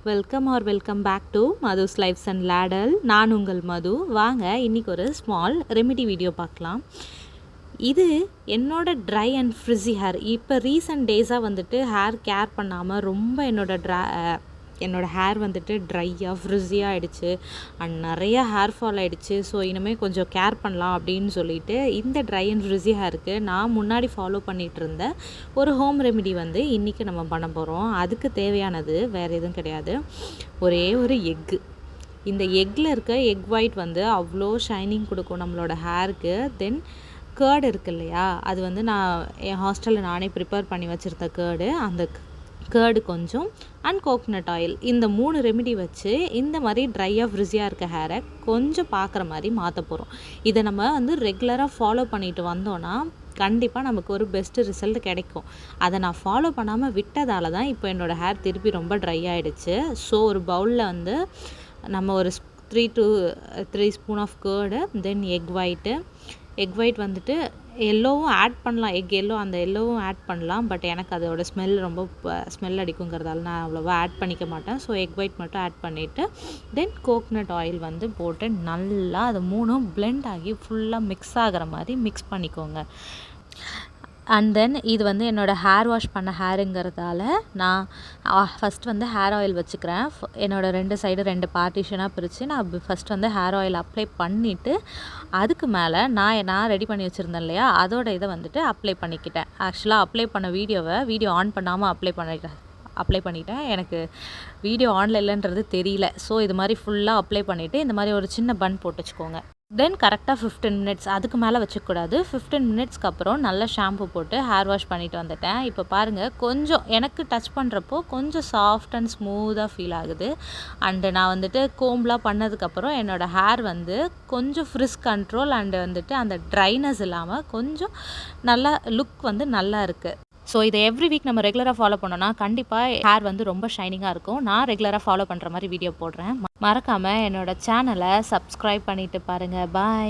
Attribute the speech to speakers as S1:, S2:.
S1: Welcome back to Madhu's lifes and ladle. நான் உங்கள் மது. வாங்க இன்றைக்கி ஒரு ஸ்மால் ரெமிடி வீடியோ பார்க்கலாம். இது என்னோட ட்ரை அண்ட் ஃப்ரிஸி ஹேர். இப்போ ரீசெண்ட் டேஸாக வந்துட்டு ஹேர் கேர் பண்ணாமல் ரொம்ப என்னோடய ஹேர் வந்துட்டு ட்ரையாக ஃப்ரிஸியாக ஆகிடுச்சு அண்ட் நிறையா ஹேர் ஃபால் ஆகிடுச்சு. ஸோ இனிமேல் கொஞ்சம் கேர் பண்ணலாம் அப்படின்னு சொல்லிட்டு இந்த ட்ரை அண்ட் ஃப்ரிஸி ஹேருக்கு நான் முன்னாடி ஃபாலோ பண்ணிகிட்டு இருந்த ஒரு ஹோம் ரெமிடி வந்து இன்றைக்கி நம்ம பண்ண போகிறோம். அதுக்கு தேவையானது வேறு எதுவும் கிடையாது, ஒரே ஒரு எக்கு. இந்த எக்கில் இருக்க எக் ஒயிட் வந்து அவ்வளோ ஷைனிங் கொடுக்கும் நம்மளோட ஹேருக்கு. தென் கேர்டு இருக்குது இல்லையா, அது வந்து நான் என் ஹாஸ்டலில் நானே ப்ரிப்பேர் பண்ணி வச்சுருந்த கேர்டு, அந்த கேர்டு கொஞ்சம் அண்ட் கோகனட் ஆயில், இந்த 3 ரெமிடி வச்சு இந்த மாதிரி ட்ரையாக ஃப்ரிஸியாக இருக்க ஹேரை கொஞ்சம் பார்க்குற மாதிரி மாற்ற போகிறோம். இதை நம்ம வந்து ரெகுலராக ஃபாலோ பண்ணிட்டு வந்தோன்னா கண்டிப்பாக நமக்கு ஒரு பெஸ்ட்டு ரிசல்ட் கிடைக்கும். அதை நான் ஃபாலோ பண்ணாமல் விட்டதால தான் இப்போ என்னோடய ஹேர் திருப்பி ரொம்ப ட்ரை ஆகிடுச்சு. ஸோ ஒரு பவுலில் வந்து நம்ம ஒரு 3 to 3 spoon of curd, then egg white வந்துட்டு எல்லோவும் ஆட் பண்ணலாம். எக் எல்லோ, அந்த எல்லோவும் ஆட் பண்ணலாம். பட் எனக்கு அதோட ஸ்மெல் ரொம்ப ஸ்மெல் அடிக்குங்கிறதால நான் அவ்வளோவா ஆட் பண்ணிக்க மாட்டேன். ஸோ எக் ஒயிட் மட்டும் ஆட் பண்ணிவிட்டு தென் கோகனட் ஆயில் வந்து போட்டு நல்லா அது 3ம் பிளெண்ட் ஆகி ஃபுல்லாக மிக்ஸ் ஆகிற மாதிரி மிக்ஸ் பண்ணிக்கோங்க. அண்ட் தென் இது வந்து என்னோடய ஹேர் வாஷ் பண்ண ஹேருங்கிறதால நான் ஃபஸ்ட் வந்து ஹேர் ஆயில் வச்சுக்கிறேன். என்னோடய 2 சைடு 2 பார்ட்டிஷனாக பிரித்து நான் ஃபஸ்ட் வந்து ஹேர் ஆயில் அப்ளை பண்ணிவிட்டு அதுக்கு மேலே நான் ரெடி பண்ணி வச்சுருந்தேன் இல்லையா, அதோட இதை வந்துட்டு அப்ளை பண்ணிக்கிட்டேன். ஆக்சுவலாக அப்ளை பண்ண வீடியோ ஆன் பண்ணாமல் அப்ளை பண்ணிட்டேன். எனக்கு வீடியோ ஆனில் இல்லைன்றது தெரியல. ஸோ இது மாதிரி ஃபுல்லாக அப்ளை பண்ணிவிட்டு இந்த மாதிரி ஒரு சின்ன பன் போட்டு வச்சுக்கோங்க. தென் கரெக்டாக 15 மினிட்ஸ், அதுக்கு மேலே வச்சுக்கூடாது. 15 மினிட்ஸ்க்கு அப்புறம் நல்லா ஷாம்பு போட்டு ஹேர் வாஷ் பண்ணிவிட்டு வந்துட்டேன். இப்போ பாருங்கள், கொஞ்சம் எனக்கு டச் பண்ணுறப்போ கொஞ்சம் சாஃப்ட் அண்ட் ஸ்மூத்தாக ஃபீல் ஆகுது. அண்டு நான் வந்துட்டு கோம்ப்லாம் பண்ணதுக்கப்புறம் என்னோடய ஹேர் வந்து கொஞ்சம் ஃப்ரிஸ் கண்ட்ரோல் அண்டு வந்துட்டு அந்த ட்ரைனஸ் இல்லாமல் கொஞ்சம் நல்லா லுக் வந்து நல்லா இருக்குது. ஸோ இதை எவ்ரி வீக் நம்ம ரெகுலராக ஃபாலோ பண்ணோன்னா கண்டிப்பாக ஹேர் வந்து ரொம்ப ஷைனிங்காக இருக்கும். நான் ரெகுலராக ஃபாலோ பண்ணுற மாதிரி வீடியோ போடுறேன். மறக்காமல் என்னோடய சேனலை சப்ஸ்கிரைப் பண்ணிவிட்டு பாருங்கள். பாய்.